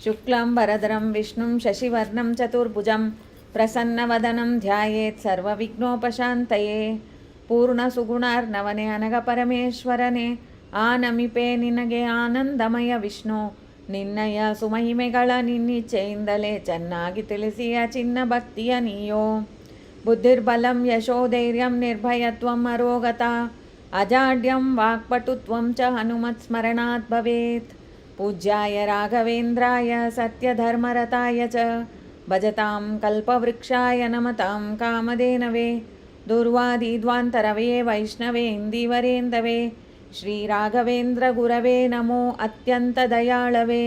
ಶುಕ್ಲಾಂಬರಧರಂ ವಿಷ್ಣುಂ ಶಶಿವರ್ಣಂ ಚತುರ್ಭುಜಂ ಪ್ರಸನ್ನವದನಂ ಧ್ಯಾಯೇತ್ ಸರ್ವವಿಘ್ನೋಪಶಾಂತಯೇ. ಪೂರ್ಣ ಸುಗುಣಾರ್ನವನೇ ಅನಗ ಪರಮೇಶ್ವರನೇ, ಆನಮಿಪೆ ನಿನಗೆ ಆನಂದಮಯ ವಿಷ್ಣು. ನಿನ್ನಯ ಸುಮಹಿಮೆಗಳ ನಿನ್ನಿಚ್ಛೆಯಿಂದಲೇ ಚೆನ್ನಾಗಿ ತಿಳಿಸಿಯ ಚಿನ್ನ ಭಕ್ತಿಯ ನೀಯೋ. ಬುದ್ಧಿರ್ಬಲಂ ಯಶೋಧೈರ್ಯಂ ನಿರ್ಭಯತ್ವಂ ಅರೋಗತ ಅಜಾಡ್ಯಂ ವಾಕ್ಪಟುತ್ವಂ ಚ ಹನುಮತ್ ಸ್ಮರಣಾತ್ ಭವೇತ್. ಪೂಜ್ಯಾಯ ರಾಘವೇಂದ್ರಾಯ ಸತ್ಯಧರ್ಮರತಾಯ ಚ ಭಜತಾಂ ಕಲ್ಪವೃಕ್ಷಾಯ ನಮತಾಂ ಕಾಮಧೇನವೇ. ದುರ್ವಾದಿಧ್ವಾಂತರವೇ ವೈಷ್ಣವೇಂದೀವರೇಂದವೇ ಶ್ರೀ ರಾಘವೇಂದ್ರ ಗುರವೇ ನಮೋ ಅತ್ಯಂತ ದಯಾಳವೇ.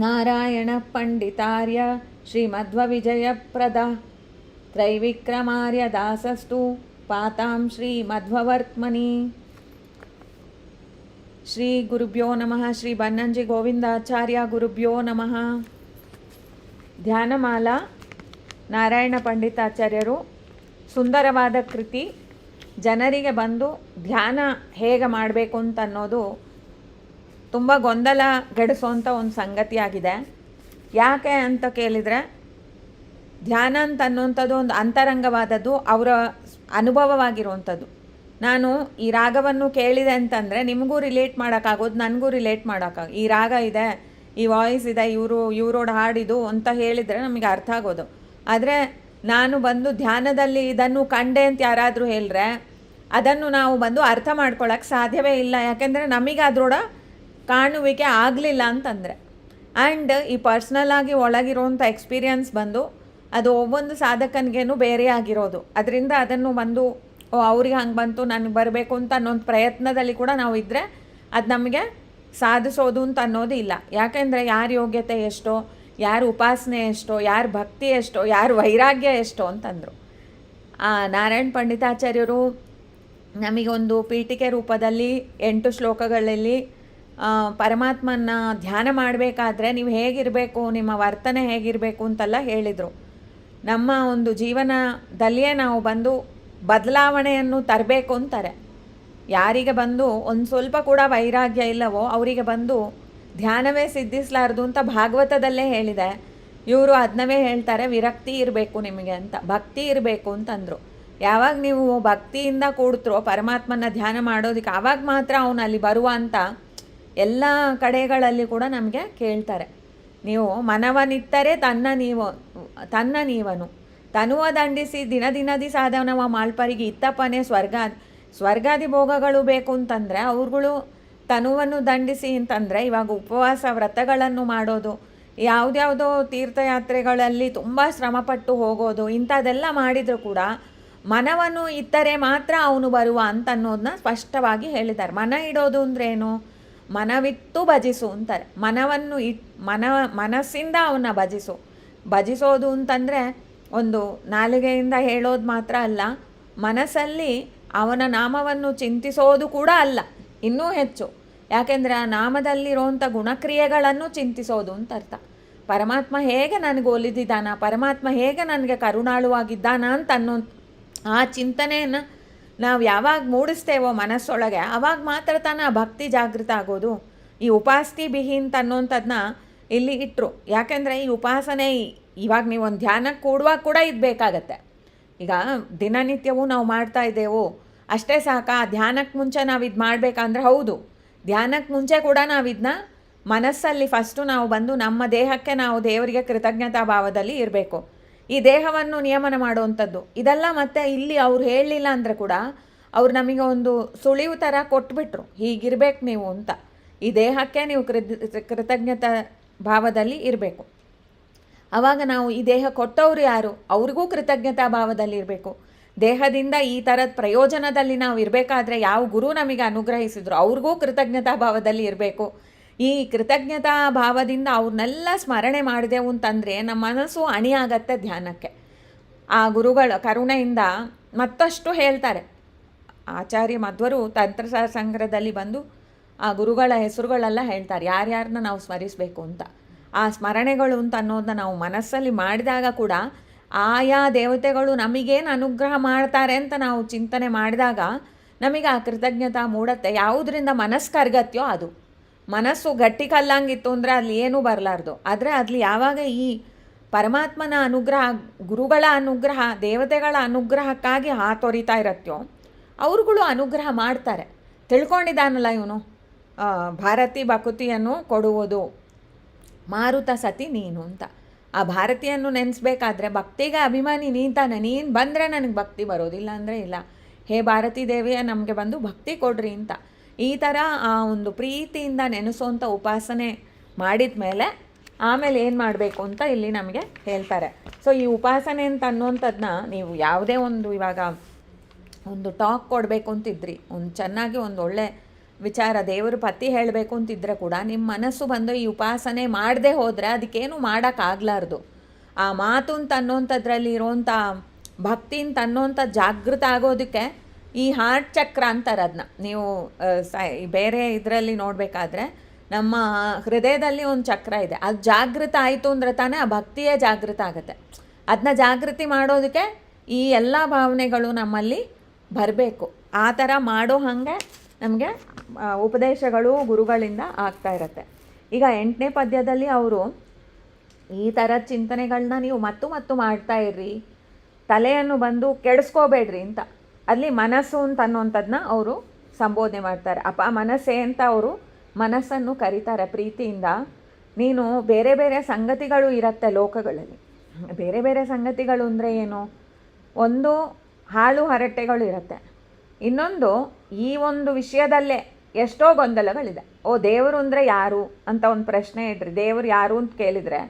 ನಾರಾಯಣ ಪಂಡಿತಾರ್ಯ ಶ್ರೀಮಧ್ವವಿಜಯಪ್ರದ ತ್ರೈವಿಕ್ರಮಾರ್ಯ ದಾಸಸ್ತು ಪಾತಾಂ ಶ್ರೀಮಧ್ವವರ್ತ್ಮನಿ. ಶ್ರೀ ಗುರುಭ್ಯೋ ನಮಃ. ಶ್ರೀ ಬನ್ನಂಜಿ ಗೋವಿಂದಾಚಾರ್ಯ ಗುರುಭ್ಯೋ ನಮಃ. ಧ್ಯಾನಮಾಲಾ ನಾರಾಯಣ ಪಂಡಿತಾಚಾರ್ಯರು ಸುಂದರವಾದ ಕೃತಿ. ಜನರಿಗೆ ಬಂದು ಧ್ಯಾನ ಹೇಗೆ ಮಾಡಬೇಕು ಅಂತ ಅನ್ನೋದು ತುಂಬ ಗೊಂದಲಗೆಡಿಸೋಂಥ ಒಂದು ಸಂಗತಿಯಾಗಿದೆ. ಯಾಕೆ ಅಂತ ಕೇಳಿದರೆ, ಧ್ಯಾನ ಅಂತ ಅನ್ನೋಂಥದ್ದು ಒಂದು ಅಂತರಂಗವಾದದ್ದು, ಅವರ ಅನುಭವವಾಗಿರುವಂಥದ್ದು. ನಾನು ಈ ರಾಗವನ್ನು ಕೇಳಿದೆ ಅಂತಂದರೆ ನಿಮಗೂ ರಿಲೇಟ್ ಮಾಡೋಕ್ಕಾಗೋದು, ನನಗೂ ರಿಲೇಟ್ ಮಾಡೋಕ್ಕಾಗ. ಈ ರಾಗ ಇದೆ, ಈ ವಾಯ್ಸ್ ಇದೆ, ಇವರೋಡ ಹಾಡಿದು ಅಂತ ಹೇಳಿದರೆ ನಮಗೆ ಅರ್ಥ ಆಗೋದು. ಆದರೆ ನಾನು ಬಂದು ಧ್ಯಾನದಲ್ಲಿ ಇದನ್ನು ಕಂಡೆ ಅಂತ ಯಾರಾದರೂ ಹೇಳಿದ್ರೆ ಅದನ್ನು ನಾವು ಬಂದು ಅರ್ಥ ಮಾಡ್ಕೊಳ್ಳೋಕ್ಕೆ ಸಾಧ್ಯವೇ ಇಲ್ಲ. ಯಾಕೆಂದರೆ ನಮಗೆ ಅದರೊಡ ಕಾಣುವಿಕೆ ಆಗಲಿಲ್ಲ ಅಂತಂದರೆ. ಆ್ಯಂಡ್ ಈ ಪರ್ಸ್ನಲ್ಲಾಗಿ ಒಳಗಿರೋಂಥ ಎಕ್ಸ್ಪೀರಿಯನ್ಸ್ ಬಂದು ಅದು ಒவ்வೊಂದು ಸಾಧಕನಿಗೇನು ಬೇರೆ ಆಗಿರೋದು. ಅದರಿಂದ ಅದನ್ನು ಬಂದು ಅವ್ರಿಗೆ ಹಂಗೆ ಬಂತು ನನಗೆ ಬರಬೇಕು ಅಂತ ಅನ್ನೋಂಥ ಪ್ರಯತ್ನದಲ್ಲಿ ಕೂಡ ನಾವು ಇದ್ದರೆ ಅದು ನಮಗೆ ಸಾಧಿಸೋದು ಅಂತ ಅನ್ನೋದು ಇಲ್ಲ. ಯಾಕೆಂದರೆ ಯಾರ ಯೋಗ್ಯತೆ ಎಷ್ಟೋ, ಯಾರ ಉಪಾಸನೆ ಎಷ್ಟೋ, ಯಾರ ಭಕ್ತಿ ಎಷ್ಟೋ, ಯಾರ ವೈರಾಗ್ಯ ಎಷ್ಟೋ ಅಂತಂದರು. ನಾರಾಯಣ ಪಂಡಿತಾಚಾರ್ಯರು ನಮಗೊಂದು ಪೀಠಿಕೆ ರೂಪದಲ್ಲಿ 8 ಶ್ಲೋಕಗಳಲ್ಲಿ ಪರಮಾತ್ಮನ ಧ್ಯಾನ ಮಾಡಬೇಕಾದ್ರೆ ನೀವು ಹೇಗಿರಬೇಕು, ನಿಮ್ಮ ವರ್ತನೆ ಹೇಗಿರಬೇಕು ಅಂತೆಲ್ಲ ಹೇಳಿದರು. ನಮ್ಮ ಒಂದು ಜೀವನದಲ್ಲಿಯೇ ನಾವು ಬಂದು ಬದಲಾವಣೆಯನ್ನು ತರಬೇಕು ಅಂತಾರೆ. ಯಾರಿಗೆ ಬಂದು ಒಂದು ಸ್ವಲ್ಪ ಕೂಡ ವೈರಾಗ್ಯ ಇಲ್ಲವೋ ಅವರಿಗೆ ಬಂದು ಧ್ಯಾನವೇ ಸಿದ್ಧಿಸಲಾರದು ಅಂತ ಭಾಗವತದಲ್ಲೇ ಹೇಳಿದೆ. ಇವರು ಅದನ್ನವೇ ಹೇಳ್ತಾರೆ, ವಿರಕ್ತಿ ಇರಬೇಕು ನಿಮಗೆ ಅಂತ, ಭಕ್ತಿ ಇರಬೇಕು ಅಂತಂದರು. ಯಾವಾಗ ನೀವು ಭಕ್ತಿಯಿಂದ ಕೂಡ್ತರೋ ಪರಮಾತ್ಮನ ಧ್ಯಾನ ಮಾಡೋದಕ್ಕೆ, ಆವಾಗ ಮಾತ್ರ ಅವನು ಅಲ್ಲಿ ಬರುವ ಅಂತ ಎಲ್ಲ ಕಡೆಗಳಲ್ಲಿ ಕೂಡ ನಮಗೆ ಕೇಳ್ತಾರೆ. ನೀವು ಮನವನಿತ್ತರೆ ತನ್ನ ನೀವನು ತನುವ ದಂಡಿಸಿ ದಿನದಿ ಸಾಧನವ ಮಾಳ್ಪರಿಗೆ ಇತ್ತಪ್ಪನೇ ಸ್ವರ್ಗಾದಿ ಭೋಗಗಳು ಬೇಕು ಅಂತಂದರೆ ಅವ್ರುಗಳು ತನುವನ್ನು ದಂಡಿಸಿ ಅಂತಂದರೆ, ಇವಾಗ ಉಪವಾಸ ವ್ರತಗಳನ್ನು ಮಾಡೋದು, ಯಾವುದ್ಯಾವುದೋ ತೀರ್ಥಯಾತ್ರೆಗಳಲ್ಲಿ ತುಂಬ ಶ್ರಮಪಟ್ಟು ಹೋಗೋದು, ಇಂಥದ್ದೆಲ್ಲ ಮಾಡಿದರೂ ಕೂಡ ಮನವನ್ನು ಇತ್ತರೆ ಮಾತ್ರ ಅವನು ಬರುವ ಅಂತ ಅನ್ನೋದನ್ನ ಸ್ಪಷ್ಟವಾಗಿ ಹೇಳಿದ್ದಾರೆ. ಮನ ಇಡೋದು ಅಂದ್ರೇನು? ಮನವಿಟ್ಟು ಭಜಿಸು ಅಂತಾರೆ. ಮನವನ್ನು ಮನಸ್ಸಿಂದ ಅವನ್ನ ಭಜಿಸೋದು ಅಂತಂದರೆ ಒಂದು ನಾಲಿಗೆಯಿಂದ ಹೇಳೋದು ಮಾತ್ರ ಅಲ್ಲ, ಮನಸ್ಸಲ್ಲಿ ಅವನ ನಾಮವನ್ನು ಚಿಂತಿಸೋದು ಕೂಡ ಅಲ್ಲ, ಇನ್ನೂ ಹೆಚ್ಚು. ಯಾಕೆಂದರೆ ಆ ನಾಮದಲ್ಲಿರೋಂಥ ಗುಣಕ್ರಿಯೆಗಳನ್ನು ಚಿಂತಿಸೋದು ಅಂತ ಅರ್ಥ. ಪರಮಾತ್ಮ ಹೇಗೆ ನನಗೆ ಒಲಿದಿದ್ದಾನ, ಪರಮಾತ್ಮ ಹೇಗೆ ನನಗೆ ಕರುಣಾಳುವಾಗಿದ್ದಾನ ಅಂತ ಅನ್ನೋ ಆ ಚಿಂತನೆಯನ್ನು ನಾವು ಯಾವಾಗ ಮೂಡಿಸ್ತೇವೋ ಮನಸ್ಸೊಳಗೆ, ಆವಾಗ ಮಾತ್ರ ತಾನೇ ಆ ಭಕ್ತಿ ಜಾಗೃತ ಆಗೋದು. ಈ ಉಪಾಸ್ತಿ ಬಿಹಿ ಅಂತ ಅನ್ನೋಂಥದ್ದನ್ನ ಇಲ್ಲಿ ಇಟ್ಟರು. ಯಾಕೆಂದರೆ ಈ ಉಪಾಸನೆ ಇವಾಗ ನೀವು ಒಂದು ಧ್ಯಾನಕ್ಕೆ ಕೂಡುವಾಗ ಕೂಡ ಇದು ಬೇಕಾಗತ್ತೆ. ಈಗ ದಿನನಿತ್ಯವೂ ನಾವು ಮಾಡ್ತಾ ಇದ್ದೇವೋ ಅಷ್ಟೇ ಸಾಕ? ಧ್ಯಾನಕ್ಕೆ ಮುಂಚೆ ನಾವು ಇದು ಮಾಡಬೇಕಂದ್ರೆ ಹೌದು, ಧ್ಯಾನಕ್ಕೆ ಮುಂಚೆ ಕೂಡ ನಾವು ಇದನ್ನ ಮನಸ್ಸಲ್ಲಿ ಫಸ್ಟು ನಾವು ಬಂದು ನಮ್ಮ ದೇಹಕ್ಕೆ ನಾವು ದೇವರಿಗೆ ಕೃತಜ್ಞತಾ ಭಾವದಲ್ಲಿ ಇರಬೇಕು. ಈ ದೇಹವನ್ನು ನಿಯಮನ ಮಾಡುವಂಥದ್ದು ಇದೆಲ್ಲ. ಮತ್ತು ಇಲ್ಲಿ ಅವ್ರು ಹೇಳಲಿಲ್ಲ ಅಂದರೆ ಕೂಡ ಅವ್ರು ನಮಗೆ ಒಂದು ಸುಳಿವು ಥರ ಕೊಟ್ಬಿಟ್ರು, ಹೀಗಿರ್ಬೇಕು ನೀವು ಅಂತ. ಈ ದೇಹಕ್ಕೆ ನೀವು ಕೃತಜ್ಞತಾ ಭಾವದಲ್ಲಿ ಇರಬೇಕು. ಆವಾಗ ನಾವು ಈ ದೇಹ ಕೊಟ್ಟವರು ಯಾರು, ಅವ್ರಿಗೂ ಕೃತಜ್ಞತಾ ಭಾವದಲ್ಲಿ ಇರಬೇಕು. ದೇಹದಿಂದ ಈ ಥರದ ಪ್ರಯೋಜನದಲ್ಲಿ ನಾವು ಇರಬೇಕಾದ್ರೆ ಯಾವ ಗುರು ನಮಗೆ ಅನುಗ್ರಹಿಸಿದ್ರು ಅವ್ರಿಗೂ ಕೃತಜ್ಞತಾ ಭಾವದಲ್ಲಿ ಇರಬೇಕು. ಈ ಕೃತಜ್ಞತಾ ಭಾವದಿಂದ ಅವ್ರನ್ನೆಲ್ಲ ಸ್ಮರಣೆ ಮಾಡಿದೆವು ಅಂತಂದರೆ ನಮ್ಮ ಮನಸ್ಸು ಅಣಿಯಾಗತ್ತೆ ಧ್ಯಾನಕ್ಕೆ. ಆ ಗುರುಗಳ ಕರುಣೆಯಿಂದ ಮತ್ತಷ್ಟು ಹೇಳ್ತಾರೆ. ಆಚಾರ್ಯ ಮಧ್ವರು ತಂತ್ರಸಾರ ಸಂಗ್ರಹದಲ್ಲಿ ಬಂದು ಆ ಗುರುಗಳ ಹೆಸರುಗಳೆಲ್ಲ ಹೇಳ್ತಾರೆ, ಯಾರ್ಯಾರನ್ನ ನಾವು ಸ್ಮರಿಸಬೇಕು ಅಂತ. ಆ ಸ್ಮರಣೆಗಳು ಅಂತ ಅನ್ನೋದನ್ನ ನಾವು ಮನಸ್ಸಲ್ಲಿ ಮಾಡಿದಾಗ ಕೂಡ ಆಯಾ ದೇವತೆಗಳು ನಮಗೇನು ಅನುಗ್ರಹ ಮಾಡ್ತಾರೆ ಅಂತ ನಾವು ಚಿಂತನೆ ಮಾಡಿದಾಗ ನಮಗೆ ಆ ಕೃತಜ್ಞತಾ ಮೂಡತ್ತೆ. ಯಾವುದರಿಂದ ಮನಸ್ಸು ಕರಗತ್ಯೋ ಅದು. ಮನಸ್ಸು ಗಟ್ಟಿ ಕಲ್ಲಂಗಿತ್ತು ಅಂದರೆ ಅಲ್ಲಿ ಏನೂ ಬರಲಾರ್ದು. ಆದರೆ ಅಲ್ಲಿ ಯಾವಾಗ ಈ ಪರಮಾತ್ಮನ ಅನುಗ್ರಹ, ಗುರುಗಳ ಅನುಗ್ರಹ, ದೇವತೆಗಳ ಅನುಗ್ರಹಕ್ಕಾಗಿ ಹಾತೊರಿತಾ ಇರತ್ತೋ ಅವ್ರುಗಳು ಅನುಗ್ರಹ ಮಾಡ್ತಾರೆ. ತಿಳ್ಕೊಂಡಿದ್ದಾನಲ್ಲ ಇವನು, ಭಾರತಿ ಭಕುತಿಯನ್ನು ಕೊಡುವುದು ಮಾರುತ ಸತಿ ನೀನು ಅಂತ. ಆ ಭಾರತೀಯನ್ನು ನೆನೆಸ್ಬೇಕಾದ್ರೆ ಭಕ್ತಿಗೆ ಅಭಿಮಾನಿ ನೀನು ತಾನೆ, ನೀನು ಬಂದರೆ ನನಗೆ ಭಕ್ತಿ ಬರೋದಿಲ್ಲ ಅಂದರೆ ಇಲ್ಲ. ಹೇ ಭಾರತೀ ದೇವಿಯ ನಮಗೆ ಬಂದು ಭಕ್ತಿ ಕೊಡ್ರಿ ಅಂತ ಈ ಥರ ಆ ಒಂದು ಪ್ರೀತಿಯಿಂದ ನೆನೆಸೋಂಥ ಉಪಾಸನೆ ಮಾಡಿದ ಮೇಲೆ ಆಮೇಲೆ ಏನು ಮಾಡಬೇಕು ಅಂತ ಇಲ್ಲಿ ನಮಗೆ ಹೇಳ್ತಾರೆ. ಸೊ ಈ ಉಪಾಸನೆ ಅಂತ ಅನ್ನೋಂಥದ್ದನ್ನ ನೀವು ಯಾವುದೇ ಒಂದು ಇವಾಗ ಒಂದು ಟಾಕ್ ಕೊಡಬೇಕು ಅಂತಿದ್ರಿ, ಒಂದು ಚೆನ್ನಾಗಿ ಒಂದು ಒಳ್ಳೆ ವಿಚಾರ ದೇವರು ಪತಿ ಹೇಳಬೇಕು ಅಂತಿದ್ರೆ ಕೂಡ ನಿಮ್ಮ ಮನಸ್ಸು ಬಂದು ಈ ಉಪಾಸನೆ ಮಾಡದೆ ಹೋದರೆ ಅದಕ್ಕೇನು ಮಾಡೋಕ್ಕಾಗಲಾರ್ದು. ಆ ಮಾತು ಅಂತ ಅನ್ನೋಂಥದ್ರಲ್ಲಿ ಇರೋಂಥ ಭಕ್ತಿ ಅಂತ ಅನ್ನೋಂಥ ಜಾಗೃತ ಆಗೋದಕ್ಕೆ ಈ ಹಾರ್ಟ್ ಚಕ್ರ ಅಂತಾರೆ ಅದನ್ನ. ನೀವು ಬೇರೆ ಇದರಲ್ಲಿ ನೋಡಬೇಕಾದ್ರೆ ನಮ್ಮ ಹೃದಯದಲ್ಲಿ ಒಂದು ಚಕ್ರ ಇದೆ, ಅದು ಜಾಗೃತ ಆಯಿತು ಅಂದರೆ ತಾನೇ ಆ ಭಕ್ತಿಯೇ ಜಾಗೃತ ಆಗುತ್ತೆ. ಅದನ್ನ ಜಾಗೃತಿ ಮಾಡೋದಕ್ಕೆ ಈ ಎಲ್ಲ ಭಾವನೆಗಳು ನಮ್ಮಲ್ಲಿ ಬರಬೇಕು. ಆ ಥರ ಮಾಡೋ ಹಾಗೆ ನಮಗೆ ಉಪದೇಶಗಳು ಗುರುಗಳಿಂದ ಆಗ್ತಾ ಇರತ್ತೆ. ಈಗ 8ನೇ ಪದ್ಯದಲ್ಲಿ ಅವರು ಈ ಥರದ ಚಿಂತನೆಗಳನ್ನ ನೀವು ಮತ್ತು ಮಾಡ್ತಾ ಇರ್ರಿ, ತಲೆಯನ್ನು ಬಂದು ಕೆಡಿಸ್ಕೋಬೇಡ್ರಿ ಅಂತ ಅಲ್ಲಿ ಮನಸ್ಸು ಅಂತ ಅನ್ನೋಂಥದ್ದನ್ನ ಅವರು ಸಂಬೋಧನೆ ಮಾಡ್ತಾರೆ. ಮನಸ್ಸೇ ಅಂತ ಅವರು ಮನಸ್ಸನ್ನು ಕರೀತಾರೆ ಪ್ರೀತಿಯಿಂದ. ನೀನು ಬೇರೆ ಬೇರೆ ಸಂಗತಿಗಳು ಇರುತ್ತೆ ಲೋಕಗಳಲ್ಲಿ. ಬೇರೆ ಬೇರೆ ಸಂಗತಿಗಳು ಅಂದರೆ ಏನು? ಒಂದು ಹಾಳು ಹರಟೆಗಳು ಇರುತ್ತೆ, ಇನ್ನೊಂದು ಈ ಒಂದು ವಿಷಯದಲ್ಲೇ ಎಷ್ಟೋ ಗೊಂದಲಗಳಿದೆ. ದೇವರು ಅಂದರೆ ಯಾರು ಅಂತ ಒಂದು ಪ್ರಶ್ನೆ ಇಡ್ರಿ, ದೇವರು ಯಾರು ಅಂತ ಕೇಳಿದರೆ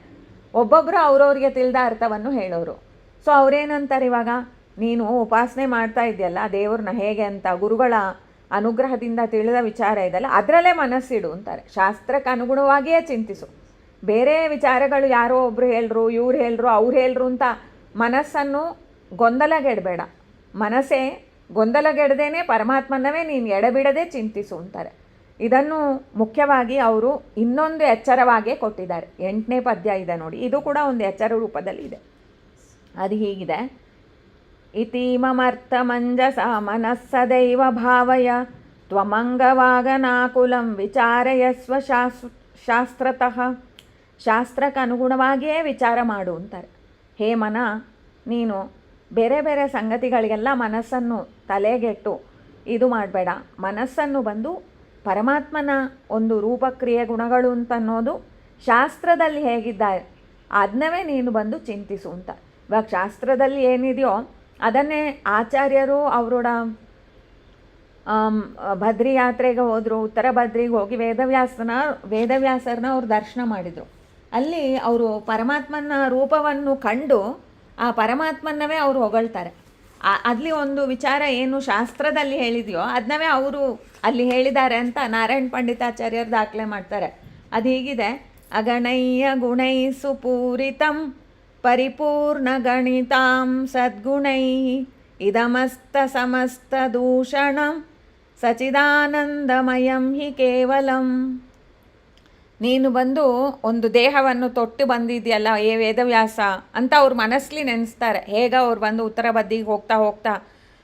ಒಬ್ಬೊಬ್ಬರು ಅವ್ರವ್ರಿಗೆ ತಿಳಿದ ಅರ್ಥವನ್ನು ಹೇಳೋರು. ಸೊ ಅವ್ರೇನಂತಾರೆ, ಇವಾಗ ನೀನು ಉಪಾಸನೆ ಮಾಡ್ತಾ ಇದೆಯಲ್ಲ ದೇವ್ರನ್ನ ಹೇಗೆ ಅಂತ ಗುರುಗಳ ಅನುಗ್ರಹದಿಂದ ತಿಳಿದ ವಿಚಾರ ಇದೆಯಲ್ಲ ಅದರಲ್ಲೇ ಮನಸ್ಸಿಡು ಅಂತಾರೆ. ಶಾಸ್ತ್ರಕ್ಕೆ ಅನುಗುಣವಾಗಿಯೇ ಚಿಂತಿಸು. ಬೇರೆ ವಿಚಾರಗಳು ಯಾರೋ ಒಬ್ಬರು ಹೇಳ್ರು, ಇವ್ರು ಹೇಳ್ರು, ಅವ್ರು ಹೇಳ್ರು ಅಂತ ಮನಸ್ಸನ್ನು ಗೊಂದಲಗೆಡಬೇಡ. ಮನಸ್ಸೇ ಗೊಂದಲಗೆಡದೇನೆ ಪರಮಾತ್ಮನವೇ ನೀನು ಎಡೆಬಿಡದೆ ಚಿಂತಿಸು ಅಂತಾರೆ. ಇದನ್ನು ಮುಖ್ಯವಾಗಿ ಅವರು ಇನ್ನೊಂದು ಎಚ್ಚರವಾಗೇ ಕೊಟ್ಟಿದ್ದಾರೆ. 8ನೇ ಪದ್ಯ ಇದೆ ನೋಡಿ, ಇದು ಕೂಡ ಒಂದು ಎಚ್ಚರ ರೂಪದಲ್ಲಿ ಇದೆ. ಅದು ಹೀಗಿದೆ, ಇತೀಮಮರ್ಥ ಮಂಜಸ ಮನಸ್ಸದೈವ ಭಾವಯ ತ್ವಮಂಗವಾಗನಾಕುಲಂ ವಿಚಾರಯಸ್ವ ಶಾಸ್ತ್ರತಃ. ಶಾಸ್ತ್ರಕ್ಕೆ ಅನುಗುಣವಾಗಿಯೇ ವಿಚಾರ ಮಾಡು ಅಂತಾರೆ. ಹೇ ಮನ, ನೀನು ಬೇರೆ ಬೇರೆ ಸಂಗತಿಗಳಿಗೆಲ್ಲ ಮನಸ್ಸನ್ನು ತಲೆಗೆಟ್ಟು ಇದು ಮಾಡಬೇಡ. ಮನಸ್ಸನ್ನು ಬಂದು ಪರಮಾತ್ಮನ ಒಂದು ರೂಪಕ್ರಿಯೆ ಗುಣಗಳು ಅಂತನ್ನೋದು ಶಾಸ್ತ್ರದಲ್ಲಿ ಹೇಗಿದ್ದಾರೆ ಅದನ್ನವೇ ನೀನು ಬಂದು ಚಿಂತಿಸು ಅಂತ. ಇವಾಗ ಶಾಸ್ತ್ರದಲ್ಲಿ ಏನಿದೆಯೋ ಅದನ್ನೇ ಆಚಾರ್ಯರು ಅವರೋಡ ಬದ್ರಿ ಯಾತ್ರೆಗೆ ಹೋದರು, ಉತ್ತರ ಬದ್ರಿಗೆ ಹೋಗಿ ವೇದವ್ಯಾಸರನ್ನ ಅವ್ರು ದರ್ಶನ ಮಾಡಿದರು. ಅಲ್ಲಿ ಅವರು ಪರಮಾತ್ಮನ ರೂಪವನ್ನು ಕಂಡು ಆ ಪರಮಾತ್ಮನವೇ ಅವರು ಹೊಗಳ್ತಾರೆ. ಅಲ್ಲಿ ಒಂದು ವಿಚಾರ ಏನು ಶಾಸ್ತ್ರದಲ್ಲಿ ಹೇಳಿದೆಯೋ ಅದನ್ನವೇ ಅವರು ಅಲ್ಲಿ ಹೇಳಿದ್ದಾರೆ ಅಂತ ನಾರಾಯಣ ಪಂಡಿತಾಚಾರ್ಯರು ದಾಖಲೆ ಮಾಡ್ತಾರೆ. ಅದು ಹೀಗಿದೆ, ಅಗಣಯ್ಯ ಗುಣೈ ಸುಪೂರಿತಂ ಪರಿಪೂರ್ಣ ಗಣಿತಾಂ ಸದ್ಗುಣೈ ಇದಮಸ್ತ ಸಮಸ್ತ ದೂಷಣಂ ಸಚಿದಾನಂದಮಯಂ ಹಿ ಕೇವಲಂ. ನೀನು ಬಂದು ಒಂದು ದೇಹವನ್ನು ತೊಟ್ಟು ಬಂದಿದೆಯಲ್ಲ ಏ ವೇದವ್ಯಾಸ ಅಂತ ಅವ್ರ ಮನಸ್ಸಲ್ಲಿ ನೆನೆಸ್ತಾರೆ. ಹೇಗ ಅವ್ರು ಬಂದು ಉತ್ತರ ಬದ್ರಿಗೆ ಹೋಗ್ತಾ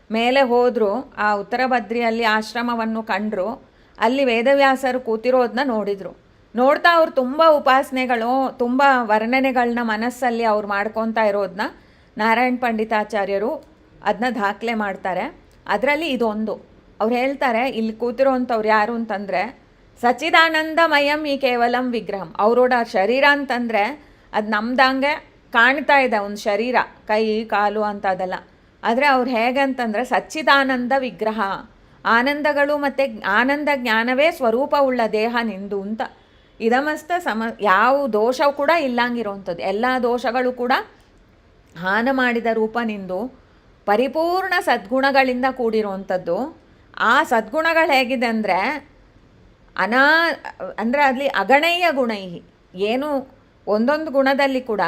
ಮೇಲೆ ಹೋದರು, ಆ ಉತ್ತರ ಬದ್ರಿಯಲ್ಲಿ ಆಶ್ರಮವನ್ನು ಕಂಡರು, ಅಲ್ಲಿ ವೇದವ್ಯಾಸರು ಕೂತಿರೋದನ್ನ ನೋಡ್ತಾ ಅವ್ರು ತುಂಬ ಉಪಾಸನೆಗಳು, ತುಂಬ ವರ್ಣನೆಗಳನ್ನ ಮನಸ್ಸಲ್ಲಿ ಅವ್ರು ಮಾಡ್ಕೊತಾ ಇರೋದನ್ನ ನಾರಾಯಣ ಪಂಡಿತಾಚಾರ್ಯರು ಅದನ್ನ ದಾಖಲೆ ಮಾಡ್ತಾರೆ. ಅದರಲ್ಲಿ ಇದೊಂದು ಅವ್ರು ಹೇಳ್ತಾರೆ, ಇಲ್ಲಿ ಕೂತಿರೋಂಥವ್ರು ಯಾರು ಅಂತಂದರೆ ಸಚ್ಚಿದಾನಂದಮಯಂ ಈ ಕೇವಲಂ ವಿಗ್ರಹಂ. ಅವರೋಡ ಶರೀರ ಅಂತಂದರೆ ಅದು ನಮ್ದಂಗೆ ಕಾಣ್ತಾ ಇದೆ ಒಂದು ಶರೀರ, ಕೈ ಕಾಲು ಅಂತ ಅದೆಲ್ಲ. ಆದರೆ ಅವ್ರು ಹೇಗೆ ಅಂತಂದರೆ ಸಚ್ಚಿದಾನಂದ ವಿಗ್ರಹ, ಆನಂದಗಳು ಮತ್ತು ಆನಂದ ಜ್ಞಾನವೇ ಸ್ವರೂಪವುಳ್ಳ ದೇಹ ನಿಂದು ಅಂತ. ಇದಮಸ್ತ ಯಾವ ದೋಷವು ಕೂಡ ಇಲ್ಲಂಗಿರೋವಂಥದ್ದು, ಎಲ್ಲ ದೋಷಗಳು ಕೂಡ ಹಾನ ಮಾಡಿದ ರೂಪ ನಿಂದು ಪರಿಪೂರ್ಣ ಸದ್ಗುಣಗಳಿಂದ ಕೂಡಿರುವಂಥದ್ದು. ಆ ಸದ್ಗುಣಗಳು ಹೇಗಿದೆ ಅಂದರೆ ಅಂದರೆ ಅಲ್ಲಿ ಅಗಣಯ್ಯ ಗುಣೈ, ಏನು ಒಂದೊಂದು ಗುಣದಲ್ಲಿ ಕೂಡ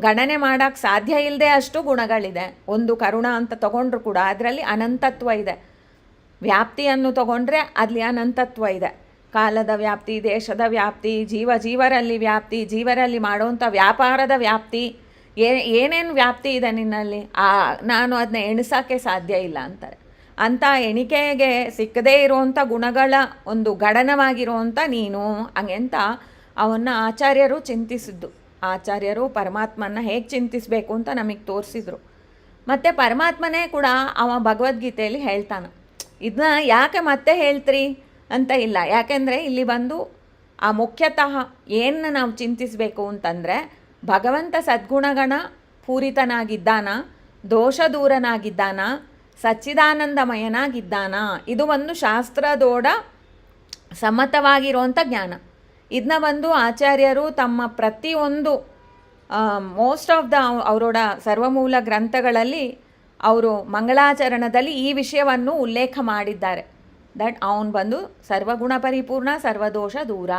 ಗಣನೆ ಮಾಡೋಕ್ಕೆ ಸಾಧ್ಯ ಇಲ್ಲದೆ ಅಷ್ಟು ಗುಣಗಳಿದೆ. ಒಂದು ಕರುಣ ಅಂತ ತಗೊಂಡ್ರು ಕೂಡ ಅದರಲ್ಲಿ ಅನಂತತ್ವ ಇದೆ. ವ್ಯಾಪ್ತಿಯನ್ನು ತಗೊಂಡ್ರೆ ಅಲ್ಲಿ ಅನಂತತ್ವ ಇದೆ. ಕಾಲದ ವ್ಯಾಪ್ತಿ, ದೇಶದ ವ್ಯಾಪ್ತಿ, ಜೀವರಲ್ಲಿ ವ್ಯಾಪ್ತಿ, ಜೀವರಲ್ಲಿ ಮಾಡೋವಂಥ ವ್ಯಾಪಾರದ ವ್ಯಾಪ್ತಿ, ಏನೇನು ವ್ಯಾಪ್ತಿ ಇದೆ ನಿನ್ನಲ್ಲಿ, ನಾನು ಅದನ್ನ ಎಣಿಸೋಕ್ಕೆ ಸಾಧ್ಯ ಇಲ್ಲ ಅಂತಾರೆ. ಅಂಥ ಎಣಿಕೆಗೆ ಸಿಕ್ಕದೇ ಇರುವಂಥ ಗುಣಗಳ ಒಂದು ಗಡನವಾಗಿರುವಂಥ ನೀನು ಹಂಗೆಂತ ಅವನ್ನು ಆಚಾರ್ಯರು ಚಿಂತಿಸಿದ್ದು. ಆಚಾರ್ಯರು ಪರಮಾತ್ಮನ ಹೇಗೆ ಚಿಂತಿಸಬೇಕು ಅಂತ ನಮಗೆ ತೋರಿಸಿದ್ರು. ಮತ್ತು ಪರಮಾತ್ಮನೇ ಕೂಡ ಅವ ಭಗವದ್ಗೀತೆಯಲ್ಲಿ ಹೇಳ್ತಾನೆ. ಇದನ್ನ ಯಾಕೆ ಮತ್ತೆ ಹೇಳ್ತೀರಿ ಅಂತ ಇಲ್ಲ, ಯಾಕೆಂದರೆ ಇಲ್ಲಿ ಬಂದು ಆ ಮುಖ್ಯತಃ ಏನು ನಾವು ಚಿಂತಿಸಬೇಕು ಅಂತಂದರೆ, ಭಗವಂತ ಸದ್ಗುಣಗಣ ಪೂರಿತನಾಗಿದ್ದಾನ, ದೋಷ ದೂರನಾಗಿದ್ದಾನ, ಸಚ್ಚಿದಾನಂದಮಯನಾಗಿದ್ದಾನ. ಇದು ಒಂದು ಶಾಸ್ತ್ರದೋಡ ಸಮ್ಮತವಾಗಿರುವಂಥ ಜ್ಞಾನ. ಇದನ್ನ ಬಂದು ಆಚಾರ್ಯರು ತಮ್ಮ ಪ್ರತಿಯೊಂದು ಮೋಸ್ಟ್ ಆಫ್ ದ ಅವರೋಡ ಸರ್ವಮೂಲ ಗ್ರಂಥಗಳಲ್ಲಿ ಅವರು ಮಂಗಳಾಚರಣದಲ್ಲಿ ಈ ವಿಷಯವನ್ನು ಉಲ್ಲೇಖ ಮಾಡಿದ್ದಾರೆ. ದಟ್ ಅವನು ಬಂದು ಸರ್ವಗುಣ ಪರಿಪೂರ್ಣ, ಸರ್ವದೋಷ ದೂರ,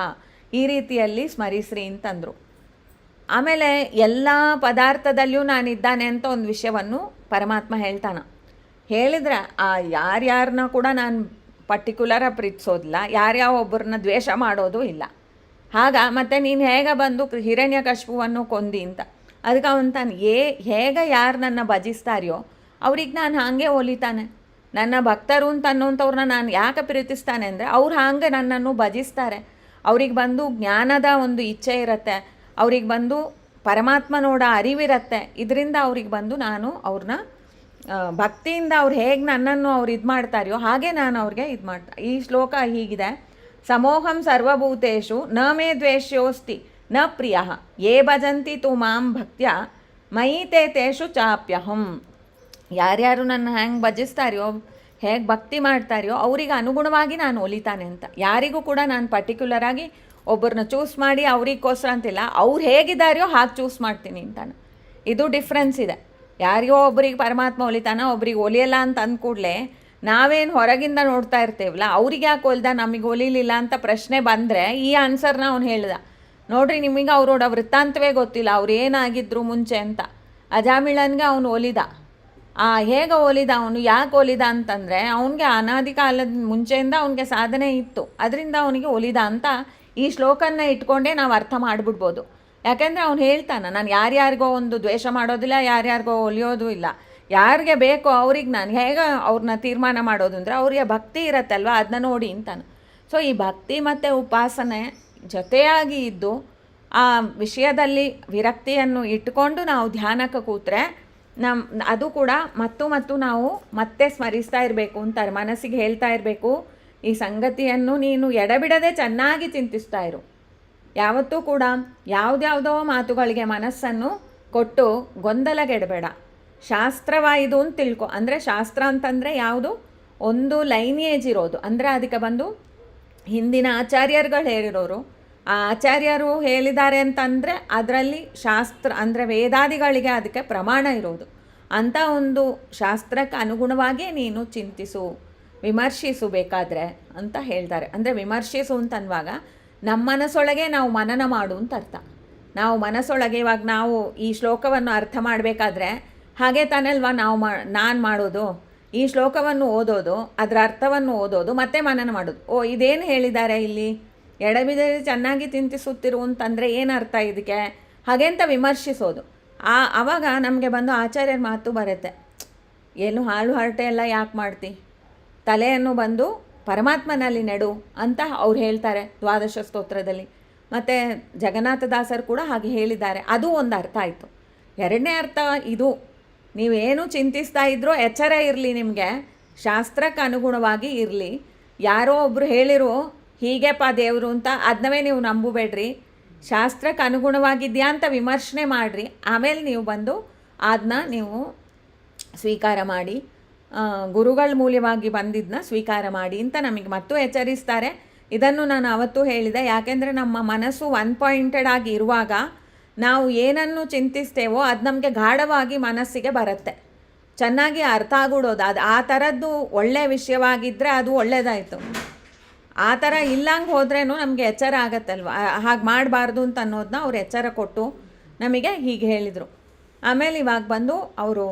ಈ ರೀತಿಯಲ್ಲಿ ಸ್ಮರಿಸ್ರಿ ಅಂತಂದರು. ಆಮೇಲೆ ಎಲ್ಲ ಪದಾರ್ಥದಲ್ಲಿಯೂ ನಾನಿದ್ದಾನೆ ಅಂತ ಒಂದು ವಿಷಯವನ್ನು ಪರಮಾತ್ಮ ಹೇಳ್ತಾನೆ. ಹೇಳಿದ್ರೆ ಯಾರ್ಯಾರನ್ನ ಕೂಡ ನಾನು ಪರ್ಟಿಕ್ಯುಲರಾಗಿ ಪ್ರೀತಿಸೋದಿಲ್ಲ, ಯಾರ್ಯಾವ ಒಬ್ಬರನ್ನ ದ್ವೇಷ ಮಾಡೋದು ಇಲ್ಲ. ಮತ್ತು ನೀನು ಹೇಗೆ ಬಂದು ಹಿರಣ್ಯಕಶಿಪುವನ್ನು ಕೊಂದಿ ಅಂತ, ಅದಕ್ಕೆ ಅವನು ಹೇಗೆ ಯಾರು ನನ್ನ ಭಜಿಸ್ತಾರೆಯೋ ಅವ್ರಿಗೆ ನಾನು ಹಾಗೆ ಒಲಿತಾನೆ. ನನ್ನ ಭಕ್ತರು ಅಂತ ಅನ್ನೋಂಥವ್ರನ್ನ ನಾನು ಯಾಕೆ ಪ್ರೀತಿಸ್ತಾನೆ ಅಂದರೆ, ಅವ್ರು ಹಾಗೆ ನನ್ನನ್ನು ಭಜಿಸ್ತಾರೆ. ಅವ್ರಿಗೆ ಬಂದು ಜ್ಞಾನದ ಒಂದು ಇಚ್ಛೆ ಇರುತ್ತೆ, ಅವ್ರಿಗೆ ಬಂದು ಪರಮಾತ್ಮನೋಡ ಅರಿವಿರುತ್ತೆ. ಇದರಿಂದ ಅವ್ರಿಗೆ ಬಂದು ನಾನು ಅವ್ರನ್ನ ಭಕ್ತಿಯಿಂದ ಅವ್ರು ಹೇಗೆ ನನ್ನನ್ನು ಅವ್ರು ಇದು ಮಾಡ್ತಾರೆಯೋ ಹಾಗೆ ನಾನು ಅವ್ರಿಗೆ ಇದು ಈ ಶ್ಲೋಕ ಹೀಗಿದೆ: ಸಮೋಹಂ ಸರ್ವಭೂತೇಷು ನ ಮೇ ದ್ವೇಷ್ಯೋಸ್ತಿ ನ ಪ್ರಿಯ ಯೇ ಭಜಂತಿ ತು ಮಾಂ ಭಕ್ತ್ಯ ಮಯಿ ತೇ ತೇಷು ಚಾಪ್ಯಹಂ. ಯಾರ್ಯಾರು ನನ್ನ ಹೆಂಗೆ ಭಜಿಸ್ತಾರೆಯೋ, ಹೇಗೆ ಭಕ್ತಿ ಮಾಡ್ತಾರೆಯೋ ಅವ್ರಿಗೆ ಅನುಗುಣವಾಗಿ ನಾನು ಒಲಿತಾನೆ ಅಂತ. ಯಾರಿಗೂ ಕೂಡ ನಾನು ಪರ್ಟಿಕ್ಯುಲರಾಗಿ ಒಬ್ಬರನ್ನ ಚೂಸ್ ಮಾಡಿ ಅವ್ರಿಗೋಸ್ಕರ ಅಂತಿಲ್ಲ, ಅವ್ರು ಹೇಗಿದ್ದಾರೆಯೋ ಹಾಗೆ ಚೂಸ್ ಮಾಡ್ತೀನಿ ಅಂತಾನೆ. ಇದು ಡಿಫ್ರೆನ್ಸ್ ಇದೆ. ಯಾರಿಗೋ ಒಬ್ರಿಗೆ ಪರಮಾತ್ಮ ಒಲಿತಾನ, ಒಬ್ರಿಗೆ ಒಲಿಯಲ್ಲ ಅಂತ ಅಂದ್ಕೂಡಲೇ ನಾವೇನು ಹೊರಗಿಂದ ನೋಡ್ತಾ ಇರ್ತೇವಲ್ಲ, ಅವ್ರಿಗೆ ಯಾಕೆ ಒಲ್ದ ನಮಗೆ ಒಲಿಲಿಲ್ಲ ಅಂತ ಪ್ರಶ್ನೆ ಬಂದರೆ ಈ ಆನ್ಸರ್ನ ಅವ್ನು ಹೇಳ್ದ. ನೋಡ್ರಿ, ನಿಮಗೆ ಅವರೋಡ ವೃತ್ತಾಂತವೇ ಗೊತ್ತಿಲ್ಲ, ಅವ್ರು ಏನಾಗಿದ್ರು ಮುಂಚೆ ಅಂತ. ಅಜಾಮಿಳನ್ಗೆ ಅವನು ಒಲಿದ. ಹೇಗೆ ಒಲಿದ ಅವನು, ಯಾಕೆ ಒಲಿದ ಅಂತಂದರೆ ಅವನಿಗೆ ಅನಾದಿ ಕಾಲದ ಮುಂಚೆಯಿಂದ ಅವನಿಗೆ ಸಾಧನೆ ಇತ್ತು, ಅದರಿಂದ ಅವನಿಗೆ ಒಲಿದ ಅಂತ ಈ ಶ್ಲೋಕನ ಇಟ್ಕೊಂಡೇ ನಾವು ಅರ್ಥ ಮಾಡಿಬಿಡ್ಬೋದು. ಯಾಕೆಂದರೆ ಅವ್ನು ಹೇಳ್ತಾನೆ, ನಾನು ಯಾರ್ಯಾರಿಗೋ ಒಂದು ದ್ವೇಷ ಮಾಡೋದಿಲ್ಲ, ಯಾರ್ಯಾರಿಗೋ ಒಲಿಯೋದು ಇಲ್ಲ, ಯಾರಿಗೆ ಬೇಕೋ ಅವ್ರಿಗೆ ನಾನು ಹೇಗೆ ಅವ್ರನ್ನ ತೀರ್ಮಾನ ಮಾಡೋದು ಅಂದರೆ ಅವ್ರಿಗೆ ಭಕ್ತಿ ಇರತ್ತಲ್ವ ಅದನ್ನ ನೋಡಿ ಅಂತಾನೆ. ಸೊ ಈ ಭಕ್ತಿ ಮತ್ತು ಉಪಾಸನೆ ಜೊತೆಯಾಗಿ ಇದ್ದು ಆ ವಿಷಯದಲ್ಲಿ ವಿರಕ್ತಿಯನ್ನು ಇಟ್ಕೊಂಡು ನಾವು ಧ್ಯಾನಕ್ಕೆ ಕೂತ್ರೆ ಅದು ಕೂಡ ಮತ್ತು ನಾವು ಮತ್ತೆ ಸ್ಮರಿಸ್ತಾ ಇರಬೇಕು ಅಂತಾರೆ. ಮನಸ್ಸಿಗೆ ಹೇಳ್ತಾ ಇರಬೇಕು, ಈ ಸಂಗತಿಯನ್ನು ನೀನು ಎಡಬಿಡದೆ ಚೆನ್ನಾಗಿ ಚಿಂತಿಸ್ತಾ ಇರು. ಯಾವತ್ತೂ ಕೂಡ ಯಾವುದ್ಯಾವುದೋ ಮಾತುಗಳಿಗೆ ಮನಸ್ಸನ್ನು ಕೊಟ್ಟು ಗೊಂದಲಗೆಡಬೇಡ. ಶಾಸ್ತ್ರವಾಯಿದು ಅಂತ ತಿಳ್ಕೊ. ಅಂದರೆ ಶಾಸ್ತ್ರ ಅಂತಂದರೆ ಯಾವುದು, ಒಂದು ಲೈನೇಜ್ ಇರೋದು. ಅಂದರೆ ಅದಕ್ಕೆ ಬಂದು ಹಿಂದಿನ ಆಚಾರ್ಯರುಗಳು ಹೇಳಿರೋರು, ಆ ಆಚಾರ್ಯರು ಹೇಳಿದ್ದಾರೆ ಅಂತಂದರೆ ಅದರಲ್ಲಿ ಶಾಸ್ತ್ರ ಅಂದರೆ ವೇದಾದಿಗಳಿಗೆ ಅದಕ್ಕೆ ಪ್ರಮಾಣ ಇರೋದು. ಅಂಥ ಒಂದು ಶಾಸ್ತ್ರಕ್ಕೆ ಅನುಗುಣವಾಗಿ ನೀನು ಚಿಂತಿಸು, ವಿಮರ್ಶಿಸು ಬೇಕಾದರೆ ಅಂತ ಹೇಳ್ತಾರೆ. ಅಂದರೆ ವಿಮರ್ಶಿಸು ಅಂತನ್ನುವಾಗ ನಮ್ಮ ಮನಸ್ಸೊಳಗೆ ನಾವು ಮನನ ಮಾಡು ಅಂತ ಅರ್ಥ. ನಾವು ಮನಸ್ಸೊಳಗೆ ಇವಾಗ ನಾವು ಈ ಶ್ಲೋಕವನ್ನು ಅರ್ಥ ಮಾಡಬೇಕಾದ್ರೆ ಹಾಗೆ ತಾನಲ್ವಾ ನಾನು ಮಾಡೋದು, ಈ ಶ್ಲೋಕವನ್ನು ಓದೋದು, ಅದರ ಅರ್ಥವನ್ನು ಓದೋದು, ಮತ್ತೆ ಮನನ ಮಾಡೋದು. ಇದೇನು ಹೇಳಿದ್ದಾರೆ ಇಲ್ಲಿ, ಎಡಬಿಡದೆ ಚೆನ್ನಾಗಿ ಚಿಂತಿಸುತ್ತಿರು ಅಂತಂದರೆ ಏನು ಅರ್ಥ ಇದಕ್ಕೆ, ಹಾಗೆ ಅಂತ ವಿಮರ್ಶಿಸೋದು. ಆವಾಗ ನಮಗೆ ಬಂದು ಆಚಾರ್ಯರ ಮಾತು ಬರುತ್ತೆ, ಏನು ಹಾಳು ಹರಟೆ ಎಲ್ಲ ಯಾಕೆ ಮಾಡ್ತಿ, ತಲೆಯನ್ನು ಬಂದು ಪರಮಾತ್ಮನಲ್ಲಿ ನೆಡು ಅಂತ ಅವ್ರು ಹೇಳ್ತಾರೆ ದ್ವಾದಶ ಸ್ತೋತ್ರದಲ್ಲಿ. ಮತ್ತು ಜಗನ್ನಾಥದಾಸರು ಕೂಡ ಹಾಗೆ ಹೇಳಿದ್ದಾರೆ. ಅದು ಒಂದು ಅರ್ಥ ಆಯಿತು. ಎರಡನೇ ಅರ್ಥ ಇದು, ನೀವೇನು ಚಿಂತಿಸ್ತಾ ಇದ್ರೋ ಎಚ್ಚರ ಇರಲಿ, ನಿಮಗೆ ಶಾಸ್ತ್ರಕ್ಕೆ ಅನುಗುಣವಾಗಿ ಇರಲಿ. ಯಾರೋ ಒಬ್ಬರು ಹೇಳಿರು ಹೀಗೆಪ್ಪ ದೇವರು ಅಂತ ಅದನ್ನವೇ ನೀವು ನಂಬಬೇಡ್ರಿ. ಶಾಸ್ತ್ರಕ್ಕೆ ಅನುಗುಣವಾಗಿದೆಯಾ ಅಂತ ವಿಮರ್ಶನೆ ಮಾಡಿರಿ, ಆಮೇಲೆ ನೀವು ಬಂದು ಅದನ್ನ ನೀವು ಸ್ವೀಕಾರ ಮಾಡಿ, ಗುರುಗಳ ಮೂಲವಾಗಿ ಬಂದಿದ್ದನ್ನ ಸ್ವೀಕಾರ ಮಾಡಿ ಅಂತ ನಮಗೆ ಮತ್ತು ಎಚ್ಚರಿಸ್ತಾರೆ. ಇದನ್ನು ನಾನು ಅವತ್ತೂ ಹೇಳಿದೆ. ಯಾಕೆಂದರೆ ನಮ್ಮ ಮನಸ್ಸು ಒನ್ ಪಾಯಿಂಟೆಡ್ ಆಗಿ ಇರುವಾಗ ನಾವು ಏನನ್ನು ಚಿಂತಿಸ್ತೇವೋ ಅದು ನಮಗೆ ಗಾಢವಾಗಿ ಮನಸ್ಸಿಗೆ ಬರುತ್ತೆ, ಚೆನ್ನಾಗಿ ಅರ್ಥ ಆಗ್ಬಿಡೋದು. ಅದು ಆ ಥರದ್ದು ಒಳ್ಳೆಯ ವಿಷಯವಾಗಿದ್ದರೆ ಅದು ಒಳ್ಳೆಯದಾಯಿತು. ಆ ಥರ ಇಲ್ಲಂಗೆ ಹೋದ್ರೇನು ನಮಗೆ ಎಚ್ಚರ ಆಗತ್ತಲ್ವ, ಹಾಗೆ ಮಾಡಬಾರ್ದು ಅಂತ ಅನ್ನೋದನ್ನ ಅವ್ರು ಎಚ್ಚರ ಕೊಟ್ಟು ನಮಗೆ ಹೀಗೆ ಹೇಳಿದರು. ಆಮೇಲೆ ಇವಾಗ ಬಂದು ಅವರು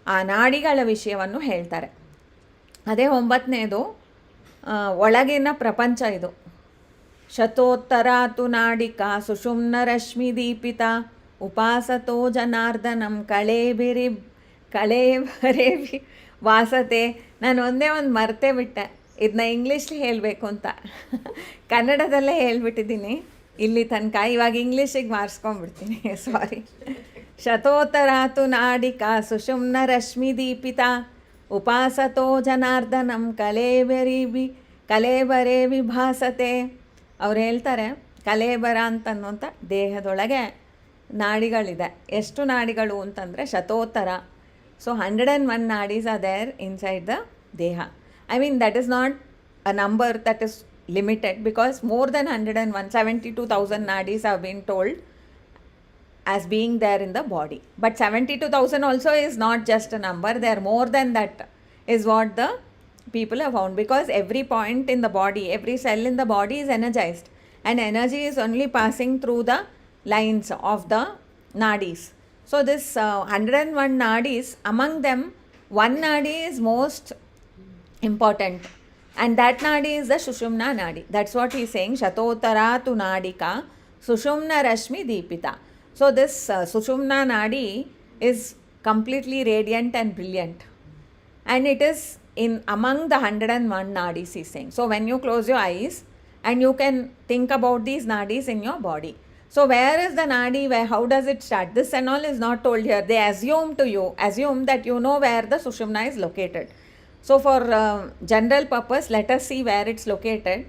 ಆ ನಾಡಿಗಳ ವಿಷಯವನ್ನು ಹೇಳ್ತಾರೆ. ಅದೇ 9ನೇದು ಒಳಗಿನ ಪ್ರಪಂಚ. ಇದು ಶತೋತ್ತರಾತು ನಾಡಿಕಾ ಸುಷುಮ್ನ ರಶ್ಮಿ ದೀಪಿತ ಉಪಾಸತೋ ಜನಾರ್ದನಂ ಕಳೇಬರಿ ವಾಸತೆ. ನಾನು ಒಂದೇ ಒಂದು ಮರ್ತೇ ಬಿಟ್ಟೆ, ಇದನ್ನ ಇಂಗ್ಲೀಷ್ಲಿ ಹೇಳಬೇಕು ಅಂತ. ಕನ್ನಡದಲ್ಲೇ ಹೇಳ್ಬಿಟ್ಟಿದ್ದೀನಿ ಇಲ್ಲಿ ತನಕ. ಇವಾಗ ಇಂಗ್ಲೀಷಿಗೆ ಮಾರ್ಸ್ಕೊಂಡ್ಬಿಡ್ತೀನಿ, ಸಾರಿ. ಶತೋತ್ತರಾತು ನಾಡಿಕಾ ಸುಷುಮ್ನ ರಶ್ಮಿ ದೀಪಿತ ಉಪಾಸತೋ ಜನಾರ್ದನಂ ಕಲೇಬರೇ ವಿಭಾಸತೆ. ಅವ್ರು ಹೇಳ್ತಾರೆ ಕಲೇಬರ ಅಂತನ್ನುವಂಥ ದೇಹದೊಳಗೆ ನಾಡಿಗಳಿದೆ. ಎಷ್ಟು ನಾಡಿಗಳು ಅಂತಂದರೆ ಶತೋತ್ತರ. So 101 nadis are there inside the deha. I mean, that is not a number that is limited, because more than 101, 72,000 nadis have been told as being there in the body. But 72,000 also is not just a number. They are more than that, is what the people have found, because every point in the body, every cell in the body is energized, and energy is only passing through the lines of the nadis. So this 101 nadis, among them one nadi is most important, and that nadi is the Sushumna nadi. That's what he is saying, Shatottara tu nadika Sushumna rashmi deepita. So this Sushumna nadi is completely radiant and brilliant, and it is in among the 101 nadis, he is saying. So when you close your eyes and you can think about these nadis in your body. So where is the nadi? How does it start? This and all is not told here. They assume that you know where the Sushumna is located. So for general purpose, let us see where it's located.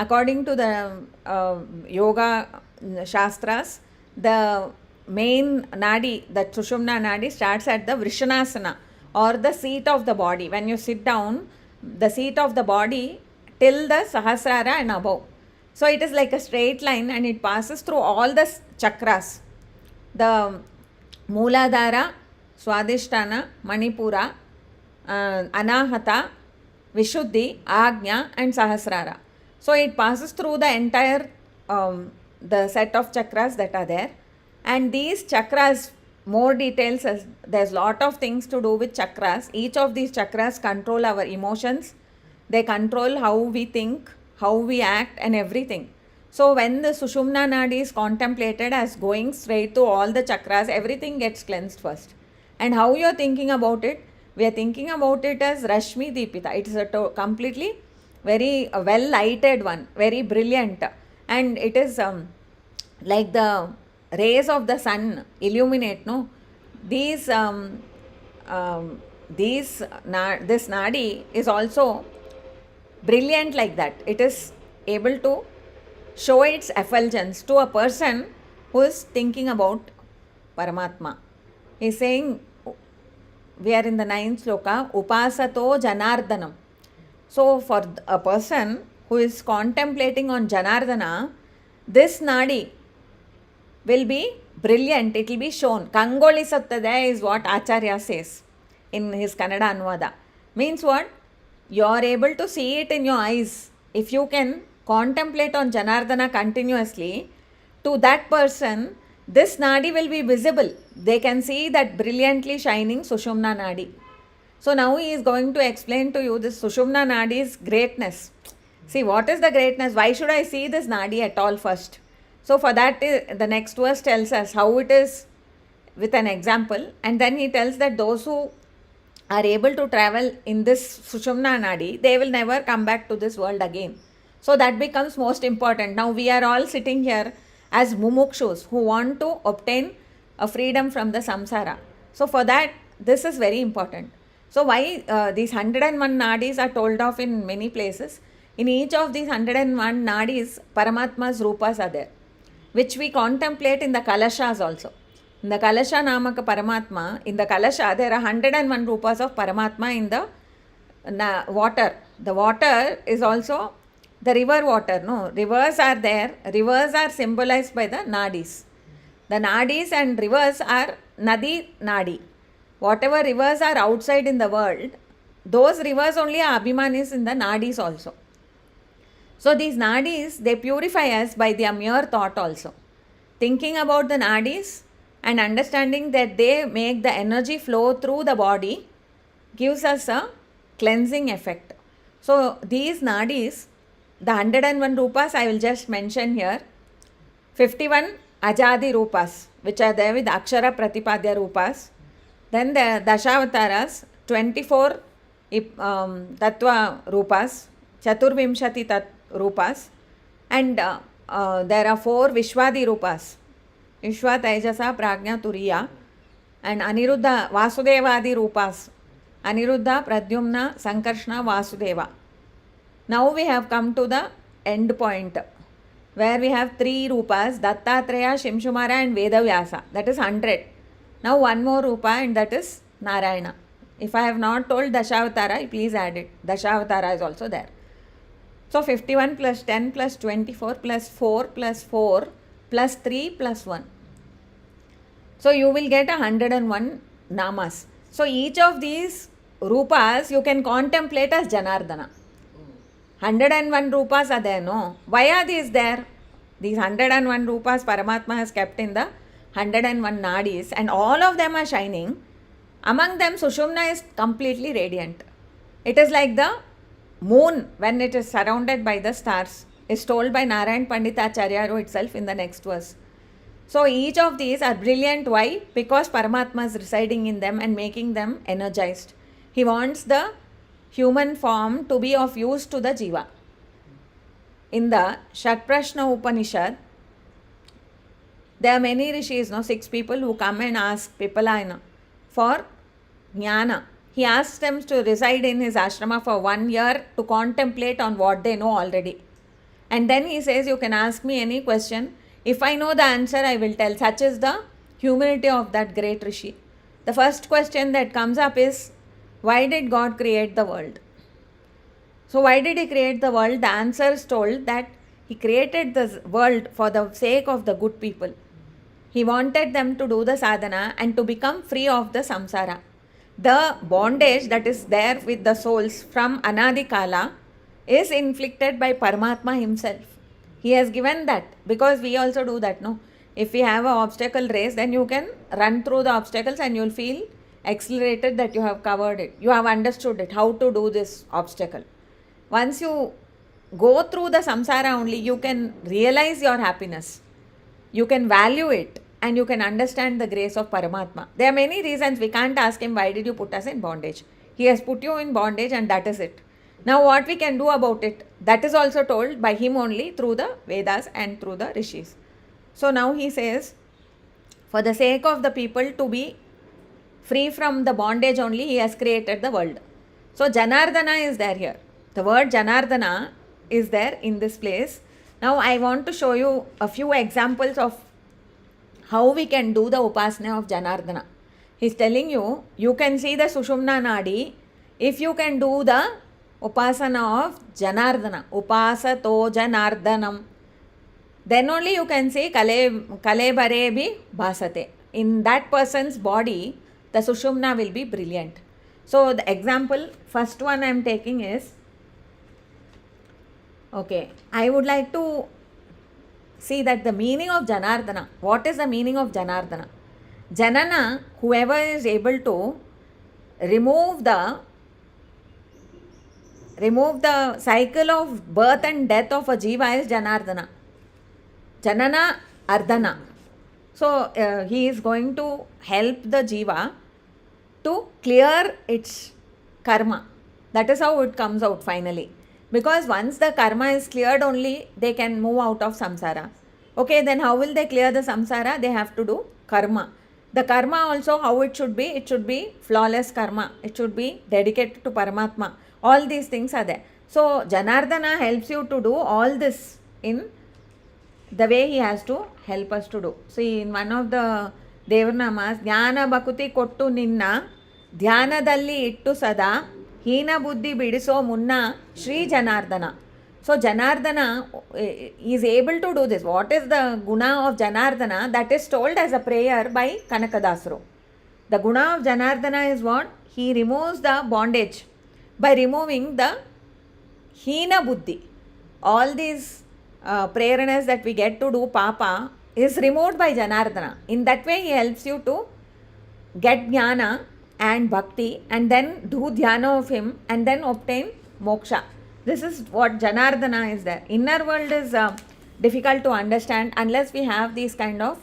According to the yoga shastras, the main nadi, that Sushumna nadi, starts at the Vrishanasana, or the seat of the body. When you sit down, the seat of the body till the Sahasrara and above. So it is like a straight line, and it passes through all the chakras. The Mooladhara, Swadhisthana, Manipura, Anahata, Vishuddhi, Agnya and Sahasrara. So it passes through the entire the set of chakras that are there. And these chakras, more details, there's lot of things to do with chakras. Each of these chakras control our emotions. They control how we think, how we act, and everything. So when the Sushumna nadi is contemplated as going straight to all the chakras, everything gets cleansed first. And how you are thinking about it? We are thinking about it as Rashmi Deepita. It is a completely very well lighted one, very brilliant, and it is like the rays of the sun illuminate, no? This nadi is also brilliant like that. It is able to show its effulgence to a person who is thinking about Paramatma. He is saying, we are in the 9th sloka, Upasato Janardhanam. So for a person who is contemplating on Janardhana, this nadi will be brilliant. It will be shown. Kangolisatade is what Acharya says in his Kannada Anuvada. Means what? You are able to see it in your eyes. If you can contemplate on Janardhana continuously, to that person, this nadi will be visible. They can see that brilliantly shining Sushumna nadi. So now he is going to explain to you this Sushumna nadi's greatness. See, what is the greatness? Why should I see this nadi at all first? So for that, the next verse tells us how it is with an example. And then he tells that those who are able to travel in this Sushumna nadi, they will never come back to this world again. So that becomes most important. Now we are all sitting here as mumukshus who want to obtain a freedom from the samsara. So for that, this is very important. So why these 101 nadis are told of in many places. In each of these 101 nadis, Paramatma's rupas are there, which we contemplate in the kalashas also. In the Kalasha Namaka Paramatma, in the Kalasha, there are 101 rupas of Paramatma in the water. The water is also the river water, no? Rivers are there. Rivers are symbolized by the nadis. The nadis and rivers are nadi, nadi. Whatever rivers are outside in the world, those rivers only are abhimanis in the nadis also. So these nadis, they purify us by their mere thought also. Thinking about the nadis and understanding that they make the energy flow through the body gives us a cleansing effect. So these nadis, the 101 rupas I will just mention here. 51 Ajadi rupas, which are there with Akshara Pratipadya rupas. Then the Dashavataras, 24 Tattva Rupas, Chaturvimshati Rupas, and there are 4 Vishwadi Rupas, Vishwa, Tejasa, Prajna, Turiya, and Aniruddha, Vasudevadi Rupas, Aniruddha, Pradyumna, Sankarshna, Vasudeva. Now we have come to the end point, where we have 3 Rupas, Dattatreya, Shimshumara and Vedavyasa, that is 100. Now one more Rupa, and that is Narayana. If I have not told Dashavatara, please add it. Dashavatara is also there. So 51 plus 10 plus 24 plus 4 plus 4 plus 3 plus 1. So you will get 101 namas. So each of these rupas you can contemplate as Janardana. 101 rupas are there, no? Why are these there? These 101 rupas Paramatma has kept in the 101 nadis, and all of them are shining. Among them, Sushumna is completely radiant. It is like the moon when it is surrounded by the stars, is told by Narayan Panditacharya itself in the next verse. So each of these are brilliant. Why? Because Paramatma is residing in them and making them energized. He wants the human form to be of use to the jiva. In the Shatprashna Upanishad, there are many rishis, 6 people who come and ask Pipalayana for jnana. He asks them to reside in his ashrama for 1 year to contemplate on what they know already. And then he says, you can ask me any question. If I know the answer, I will tell. Such is the humility of that great rishi. The first question that comes up is, why did God create the world? So why did he create the world? The answer is told that he created the world for the sake of the good people. He wanted them to do the sadhana and to become free of the samsara. The bondage that is there with the souls from Anadi Kala is inflicted by Paramatma himself. He has given that, because we also do that, no? If we have an obstacle race, then you can run through the obstacles and you will feel exhilarated that you have covered it. You have understood it, how to do this obstacle. Once you go through the samsara only, you can realize your happiness. You can value it and you can understand the grace of Paramatma. There are many reasons. We can't ask him, why did you put us in bondage? He has put you in bondage and that is it. Now what we can do about it, that is also told by him only through the Vedas and through the rishis. So now he says, for the sake of the people to be free from the bondage only, he has created the world. So Janardana is there here. The word Janardana is there in this place. Now I want to show you a few examples of how we can do the upasana of Janardana. He is telling you, you can see the Sushumna Nadi if you can do the upasana of Janardana. Upasato Janardanam. Then only you can say Kale Barebi Bhasate. In that person's body, the Sushumna will be brilliant. So the example, first one I am taking is, okay, I would like to see that the meaning of Janardana. What is the meaning of Janardana? Janana, whoever is able to remove the cycle of birth and death of a jiva is Janardana. Janana Ardhana. So he is going to help the jiva to clear its karma. That is how it comes out finally. Because once the karma is cleared only, they can move out of samsara. Okay, then how will they clear the samsara? They have to do karma. The karma also, how it should be flawless karma. It should be dedicated to Paramatma. All these things are there. So Janardana helps you to do all this in the way he has to help us to do. See, in one of the Devrnamas, Dhyana Bhakuti Kottu Ninna, Dhyanadalli Ittu Sada, Hina Buddhi Bidiso Munna, Shri Janardana. So Janardana is able to do this. What is the guna of Janardana? That is told as a prayer by Kanakadasru. The guna of Janardana is what? He removes the bondage by removing the Hina Buddhi. All these prayernas that we get to do papa is removed by Janardana. In that way he helps you to get jnana and bhakti and then do dhyana of him and then obtain moksha. This is what Janardana is there. Inner world is difficult to understand unless we have these kind of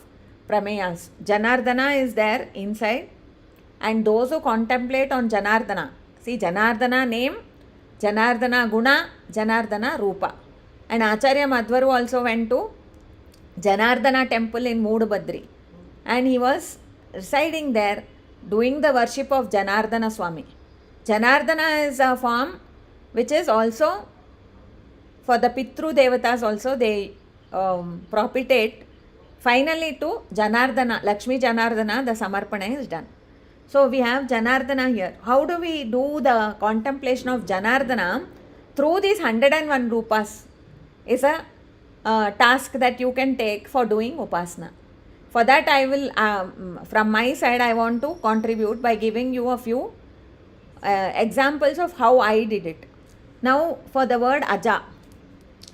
prameyas. Janardana is there inside, and those who contemplate on Janardana, See, Janardana name, Janardana guna, Janardana rupa. And Acharya Madhvaru also went to Janardana temple in Moodbadri. And he was residing there doing the worship of Janardana Swami. Janardana is a form which is also for the Pitru Devatas also they propitiate. Finally to Janardana, Lakshmi Janardana, the Samarpana is done. So we have Janardana here. How do we do the contemplation of Janardana? Through these 101 rupas is a task that you can take for doing Upasana. For that I will, from my side, I want to contribute by giving you a few examples of how I did it. Now for the word Aja.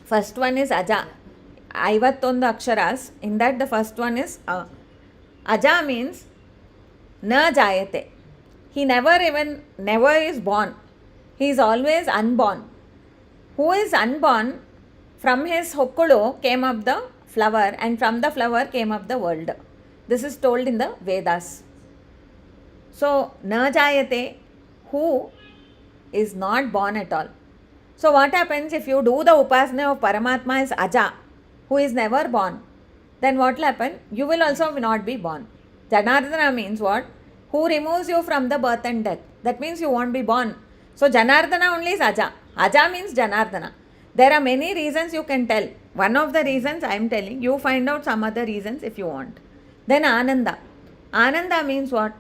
First one is Aja. 51 aksharas. In that the first one is Aja means Na Jayate. He never is born. He is always unborn. Who is unborn? From his Hokkulu came up the flower, and from the flower came up the world. This is told in the Vedas. So, Na Jayate, who is not born at all. So, what happens if you do the Upasana of Paramatma is Aja, who is never born? Then what will happen? You will also not be born. Janardana means what? Who removes you from the birth and death. That means you won't be born. So, Janardana only is Aja. Aja means Janardana. There are many reasons you can tell. One of the reasons I am telling, you find out some other reasons if you want. Then Ananda. Ananda means what?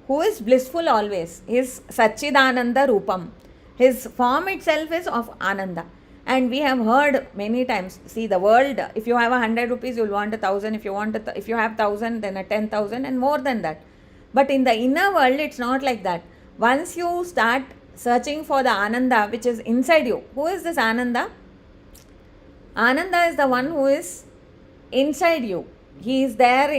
Who is blissful always. His Satchidananda Rupam. His form itself is of Ananda. And we have heard many times, see the world, if you have 100 rupees, you will want 1,000. If you have 1,000, then 10,000 and more than that. But in the inner world, it's not like that. Once you start searching for the Ananda which is inside you, who is this Ananda? Ananda is the one who is inside you. He is there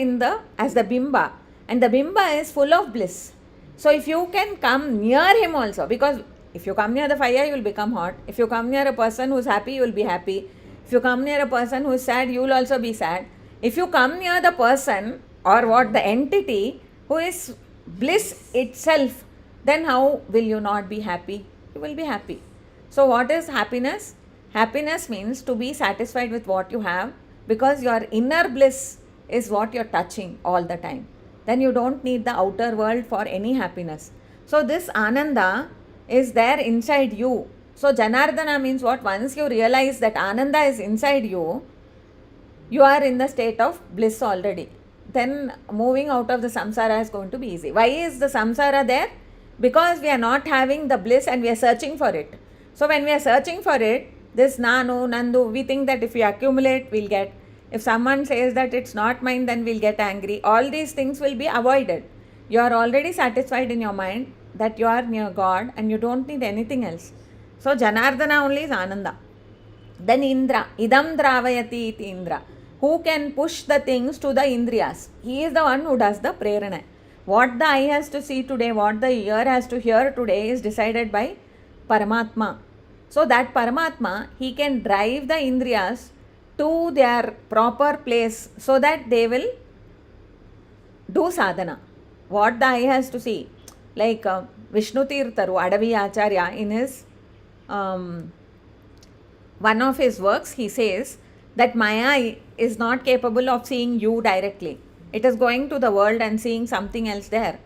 as the Bimba, and the Bimba is full of bliss. So if you can come near him also, because if you come near the fire, you will become hot. If you come near a person who is happy, you will be happy. If you come near a person who is sad, you will also be sad. If you come near the person or the entity who is bliss itself, then how will you not be happy? You will be happy. So what is happiness? Happiness means to be satisfied with what you have, because your inner bliss is what you're touching all the time. Then you don't need the outer world for any happiness. So this Ananda is there inside you. So Janardana means what? Once you realize that Ananda is inside you, you are in the state of bliss already. Then moving out of the samsara is going to be easy. Why is the samsara there? Because we are not having the bliss and we are searching for it. So when we are searching for it, this Nanu, Nandu, we think that if we accumulate, we'll get. If someone says that it's not mine, then we'll get angry. All these things will be avoided. You are already satisfied in your mind that you are near God and you don't need anything else. So Janardana only is Ananda. Then Indra, Idam Dravayati iti Indra. Who can push the things to the Indriyas? He is the one who does the prerana. What the eye has to see today, what the ear has to hear today is decided by Paramatma. So that Paramatma, he can drive the Indriyas to their proper place so that they will do sadhana. What the eye has to see. Like Vishnu Tirtharu, Adavi Acharya, in his one of his works, he says that my eye is not capable of seeing you directly. It is going to the world and seeing something else there.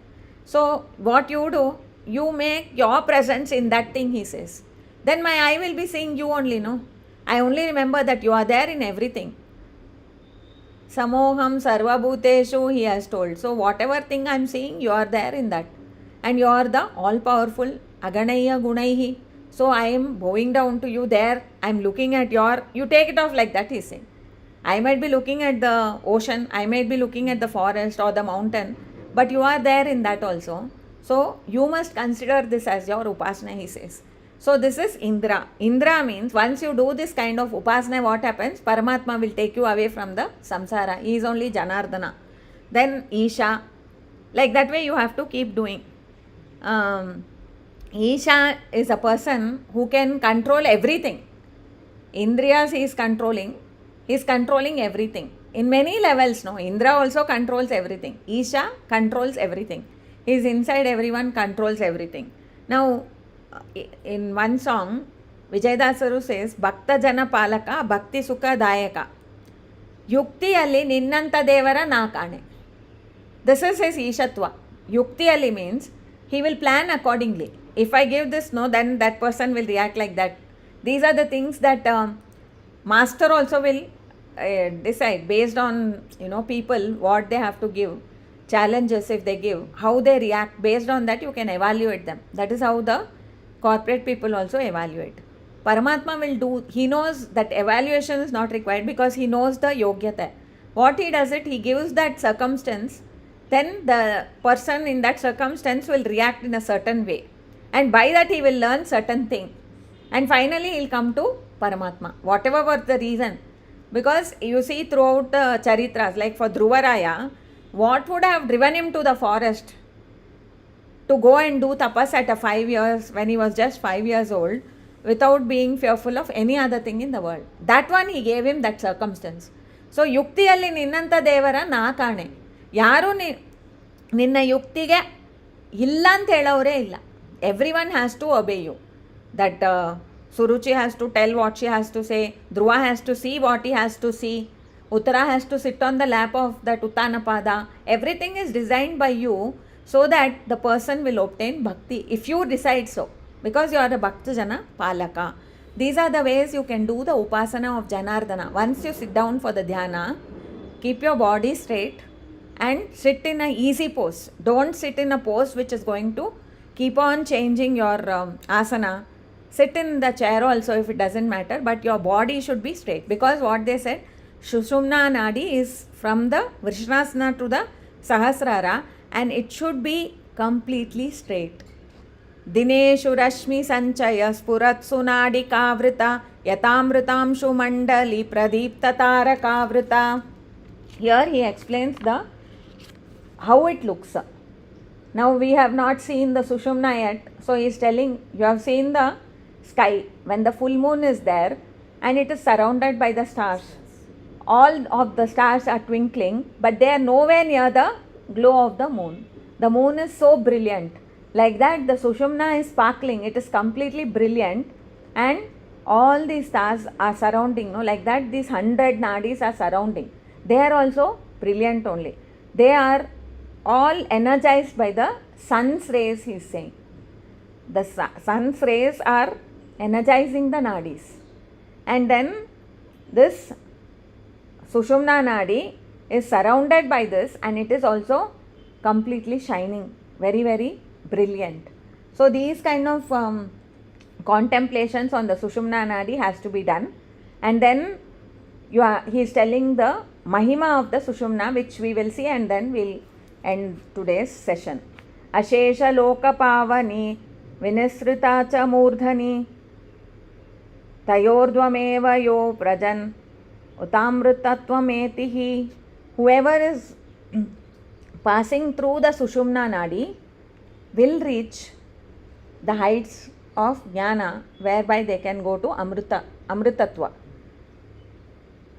So what you do, you make your presence in that thing, he says. Then my eye will be seeing you only, no? I only remember that you are there in everything. Samoham sarva bhuteshu, he has told. So whatever thing I am seeing, you are there in that. And you are the all-powerful aganaya gunaihi. So I am bowing down to you there. I am looking at you take it off like that, he is saying. I might be looking at the ocean, I might be looking at the forest or the mountain, but you are there in that also. So you must consider this as your upasana, he says. So this is Indra. Indra means once you do this kind of upasana, what happens? Paramatma will take you away from the samsara. He is only Janardana. Then Isha. Like that way you have to keep doing. Isha is a person who can control everything. Indriyas he is controlling. He is controlling everything. In many levels, no. Indra also controls everything. Isha controls everything. He is inside everyone, controls everything. Now, in one song, Vijaydasaru says, Bhakta Jana Palaka, Bhakti Sukha Dayaka. Yuktiyalli ninnanta devara na kane. This is his Ishatva. Yuktiyalli means he will plan accordingly. If I give this no, then that person will react like that. These are the things that master also will decide based on people, what they have to give, challenges if they give, how they react. Based on that you can evaluate them. That is how the corporate people also evaluate. Paramatma will do, he knows that evaluation is not required because he knows the yogyata. What he does it, he gives that circumstance, then the person in that circumstance will react in a certain way. And by that he will learn certain thing. And finally he will come to Paramatma, whatever was the reason. Because you see throughout the Charitras, like for Dhruvaraya, what would have driven him to the forest to go and do tapas at 5 years, when he was just 5 years old, without being fearful of any other thing in the world? That one he gave him that circumstance. So yuktiyalli ninnanta devara na kane. Yaru ninna yuktige illa anta helavare illa. Everyone has to obey you. That Suruchi has to tell what she has to say, Dhruva has to see what he has to see, Uttara has to sit on the lap of that Uttanapada. Everything is designed by you so that the person will obtain bhakti, if you decide so, because you are a Bhakta Jana Palaka. These are the ways you can do the Upasana of Janardana. Once you sit down for the Dhyana, keep your body straight and sit in an easy pose. Don't sit in a pose which is going to keep on changing your asana. Sit in the chair also if it doesn't matter, but your body should be straight. Because what they said, Shushumna Nadi is from the Vrishnasana to the Sahasrara, and it should be completely straight. Dineshu Rashmi Sanchaya Spuratsu Nadi Kavrita Yatamrutamshu Mandali Pradipta Tarakavrita. Here he explains the how it looks. Now we have not seen the Sushumna yet, so he is telling, you have seen the sky when the full moon is there and it is surrounded by the stars. All of the stars are twinkling, but they are nowhere near the glow of the moon. The moon is so brilliant. Like that, the Sushumna is sparkling. It is completely brilliant, and all these stars are surrounding. Like that, these 100 nadis are surrounding. They are also brilliant only. They are all energized by the sun's rays, he is saying. The sun's rays are energizing the nadis. And then this Sushumna Nadi is surrounded by this, and it is also completely shining, very, very brilliant. So these kind of contemplations on the Sushumna Nadi has to be done. And then he is telling the Mahima of the Sushumna, which we will see, and then we'll end today's session. Ashesha Loka Pavani Vinisrita Cha Murdhani Tayordvameva Yo Prajan Utamrutattvametihi. Whoever is passing through the Sushumna Nadi will reach the heights of Jnana, whereby they can go to Amritatva.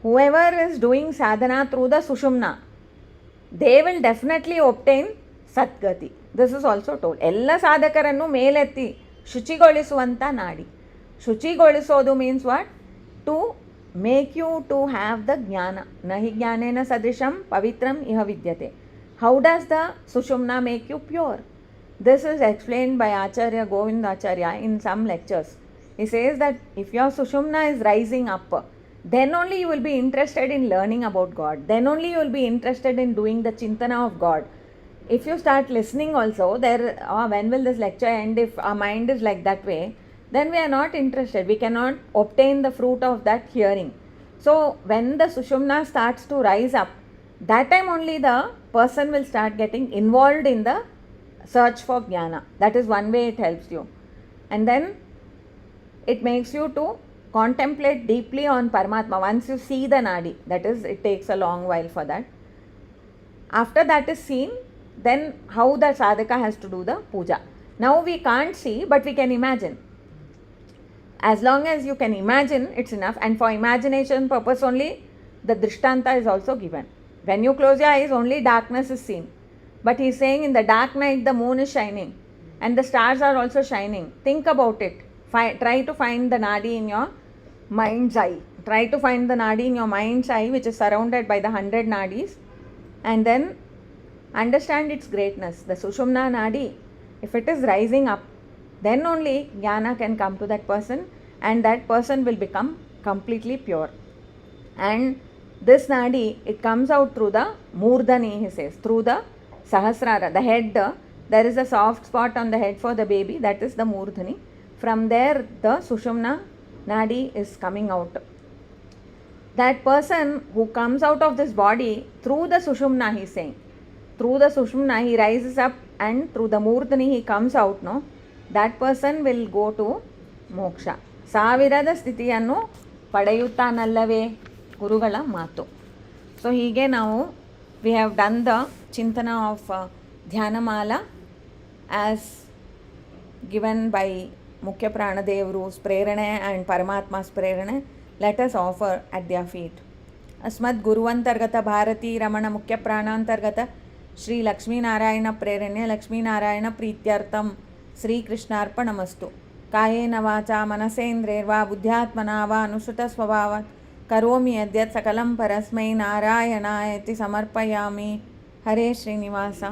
Whoever is doing sadhana through the Sushumna, they will definitely obtain Satgati. This is also told. Ella sadhakarannu meletti shuchigolisuvanta nadi. Shuchigolisodu means what? To make you to have the jnana. Nahi jnanena sadrisham pavitram iha vidyate. How does the Sushumna make you pure? This is explained by Acharya Govindacharya in some lectures. He says that if your Sushumna is rising up, then only you will be interested in learning about God. Then only you will be interested in doing the Chintana of God. If you start listening also, when will this lecture end? If our mind is like that way, then we are not interested. We cannot obtain the fruit of that hearing. So when the Sushumna starts to rise up, that time only the person will start getting involved in the search for Jnana. That is one way it helps you. And then it makes you to contemplate deeply on Paramatma. Once you see the Nadi, that is, it takes a long while for that. After that is seen, then how the sadhaka has to do the puja. Now we can't see, but we can imagine. As long as you can imagine, it's enough. And for imagination purpose only, the drishtanta is also given. When you close your eyes, only darkness is seen. But he is saying in the dark night, the moon is shining. and the stars are also shining. Think about it. Try to find the nadi in your mind's eye. Try to find the nadi in your mind's eye, which is surrounded by the 100 nadis, and then understand its greatness. The Sushumna nadi, if it is rising up, then only jnana can come to that person, and that person will become completely pure. And this nadi, it comes out through the murdhani, he says, through the sahasrara, the head. There is a soft spot on the head for the baby, that is the murdhani. From there, the Sushumna nadi is coming out. That person who comes out of this body through the Sushumna, he is saying, through the Sushumna he rises up, and through the Murdhani he comes out, no? That person will go to moksha. ಸಾವಿರದ ಸ್ಥಿತಿಯನ್ನು ಪಡೆಯುತ್ತಾನಲ್ಲವೇ ಗುರುಗಳ ಮಾತು. So ಹೀಗೆ ನಾವು we have done the chintana of Dhyanamala as given by Mukhya ಪ್ರಾಣದೇವರು's prerane and ಪರಮಾತ್ಮಾ's prerane. Let us offer at their feet. ಅಸ್ಮದ್ ಗುರುವಂತರ್ಗತ ಭಾರತೀ ರಮಣ ಮುಖ್ಯ ಪ್ರಾಣಾಂತರ್ಗತ ಶ್ರೀ ಲಕ್ಷ್ಮೀನಾರಾಯಣ ಪ್ರೇರಣೆ ಲಕ್ಷ್ಮೀನಾರಾಯಣ ಪ್ರೀತ್ಯರ್ಥಂ ಶ್ರೀಕೃಷ್ಣಾರ್ಪಣಮಸ್ತು. ಕಾಯೇನ ವಾಚಾ ಮನಸೇಂದ್ರಿಯರ್ವಾ ಬುದ್ಧ್ಯಾತ್ಮನಾ ವಾ ಅನುಸೃತಸ್ವಭಾವಾತ್ ಕರೋಮಿ ಯದ್ಯತ್ ಸಕಲಂ ಪರಸ್ಮೈ ನಾರಾಯಣಾಯತಿ ಸಮರ್ಪಯಾಮಿ. ಹರೇ ಶ್ರೀನಿವಾಸ.